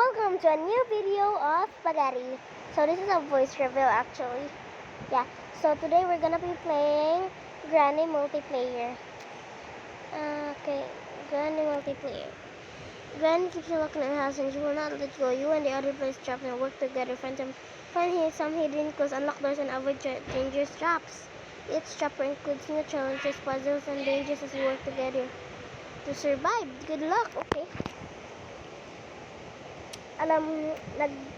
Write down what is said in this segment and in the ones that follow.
welcome to a new video of Spaghetti. So this is a voice reveal actually. Yeah, so today we're gonna be playing Granny multiplayer. Okay, Granny multiplayer. Granny keeps you locked in her house and she will not let go. You and the other players trap and work together. Find some hidden clues, unlock doors, and avoid dangerous traps. Each chapter includes new challenges, puzzles, and dangers as you work together to survive. Good luck, okay?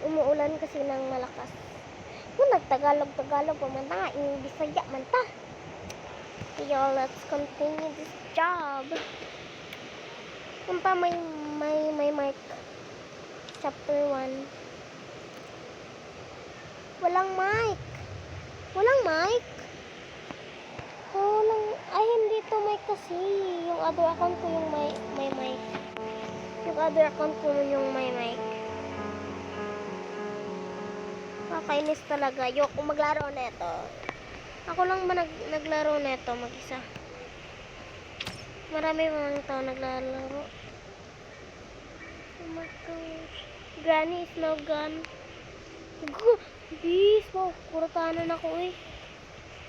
Umuulan kasi ng malakas. Kung nagtagalog-tagalog pa man ta, Bisaya man ta. Yo, let's continue this job. Punta may mic. Chapter 1. Walang mic. Ay, hindi to mic kasi. Yung other account ko yung may mic. Yung other account ko yung may mic. Kakainis talaga. Ayoko maglaro neto. Ako lang ba naglaro neto mag-isa? Marami mga tao naglalaro. Oh my gosh. Granny is now gone. Bis, wow, kuratanan ako eh.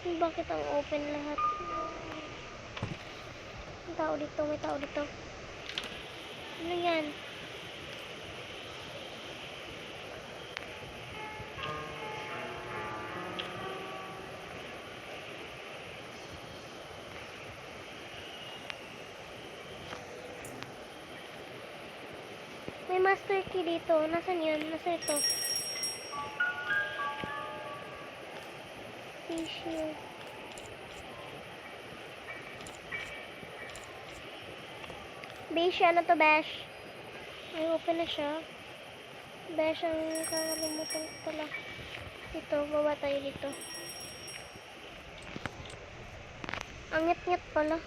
Bakit ang open lahat? May tao dito. Ano yan? May master key dito. Nasaan yun? Nasa ito. Tissue. Besh, ano to, Besh? Ay, open na siya. Besh, ang kakalimutan ko pala. Dito, baba tayo dito. Ang ngit-ngit pala.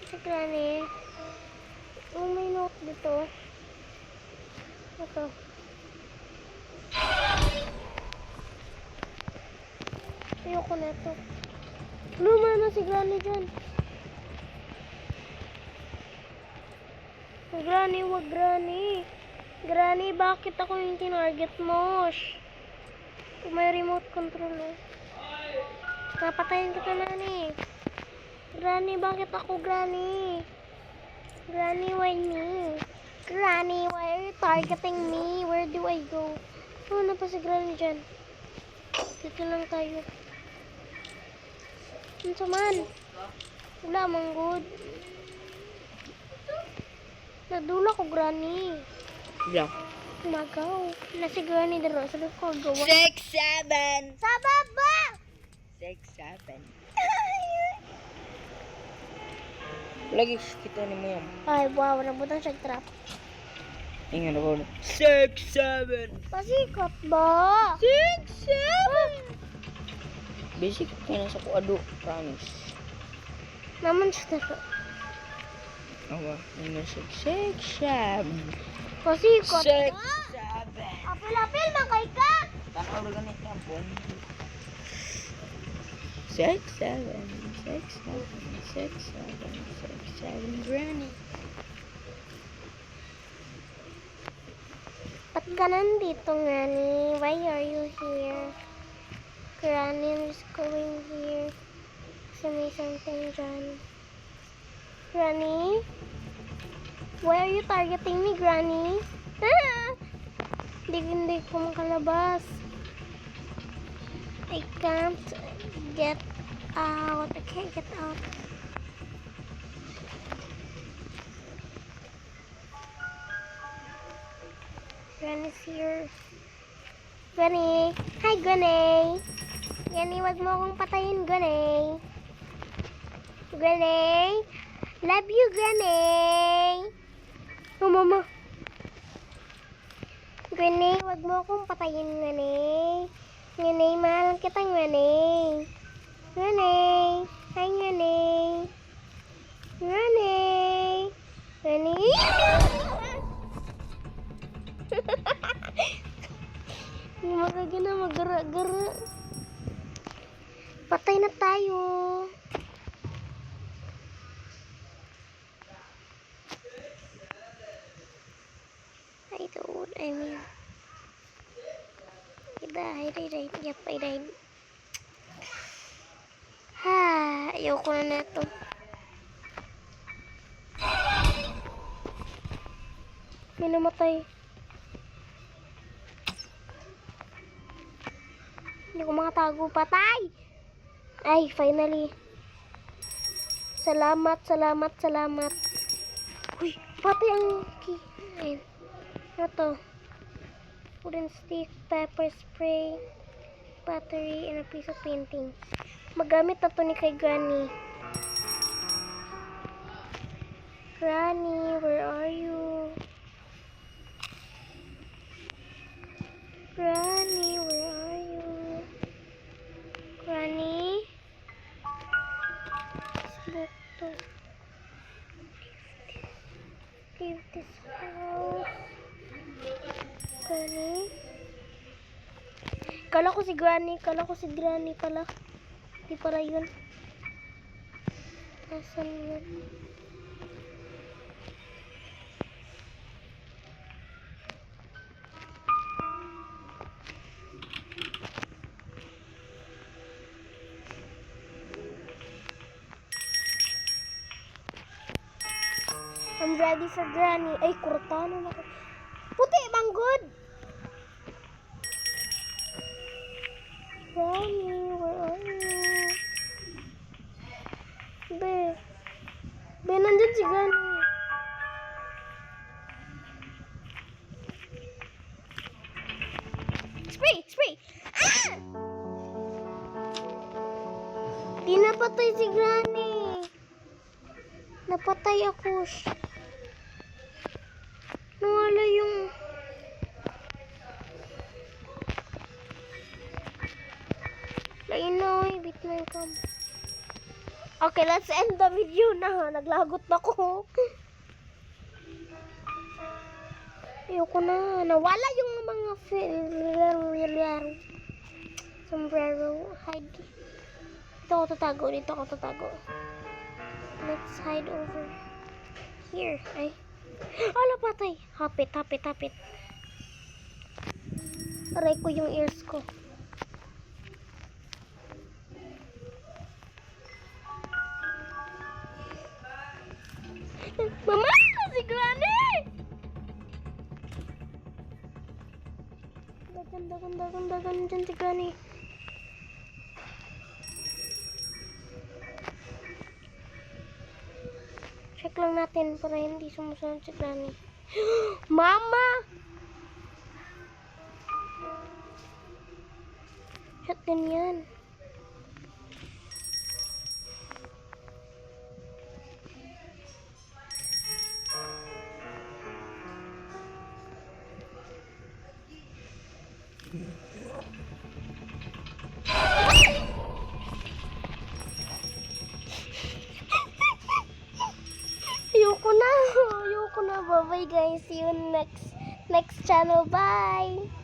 Si Granny. Oh, may note dito. Ito. Ayoko na ito. Luma na si Granny dyan. Granny, wag Granny. Granny, bakit ako yung tinarget mo? May remote control eh. Napatayin kita na ni. Granny, bakit ako Granny? Granny, why me? Granny, why are you targeting me? Where do I go? Oh, ano pa si Granny dyan? Dito lang tayo. Ano man? Wala, manggod. Nadula ko, Granny. Yeah. Magaw. Nasi Granny daro. Sabi ko, gawa. 6, 7. Sa baba! 6, 7. Lagi kita ni mo yan. Ay, wow. Nabutang siya trap. Ingat ako. 6, 7. Pasikot ba? 6, 7. Basic kaya nasa ko ado. Promise. Naman siya daro. Awa. Ingat 6, 7. Pasikot 6, ba? 7. Apil-apil, makay ka! Takaw na ganit na po. 6, 7. 6, 7. 6, 7. Granny. Ba't ka nandito, Granny? Why are you here? Granny, I'm just going here. Kasi may something dyan. Granny? Why are you targeting me, Granny? Ah! Hindi ko makalabas. I can't get out. I can't get out. Granny's here. Granny! Hi, Granny! Granny, wag mo akong patayin, Granny! Granny! Love you, Granny! Oh, mama! Granny, wag mo akong patayin, Granny! Granny, mahal kita, Granny! Granny! Hi, Granny! Granny! Granny! Hindi magagana magara-gara. Patay na tayo. Ay, reload. I mean, I died. Yep, I died. Ha, ayoko na neto. May namatay. Hindi ko makatago. Patay! Ay, finally. Salamat. Uy, patay ang key. Ayun. Ano to? Wooden stick, pepper spray, battery, and a piece of painting. Magamit na to ni kay Granny. Granny, where are you? Granny, where are you? Granny? Smoke to. Leave this house. Granny? Kala ko si Granny pala. Di pala yun. Nasaan yun? I'm ready for Granny. Ay, kurtano na ko. Puti, manggod! Granny, where are you? Be, nandyan si Granny. Spray! Ah! Di napatay si Granny. Napatay ako. Nawala yung... Lainoy, bitman kam. Okay, let's end the video na. Naglagot na ko. Ayoko na. Nawala yung mga sombrero. Hide. Dito ako tatago. Let's hide over here. Ay. Ala, patay. Hapit. Aray ko yung ears ko. Mama! Si Granny! Dagan dyan si Granny. Check lang natin para hindi sumusunod si Granny. Mama! Shotgun yan. Ayoko na. Bye-bye guys. See you next channel. Bye.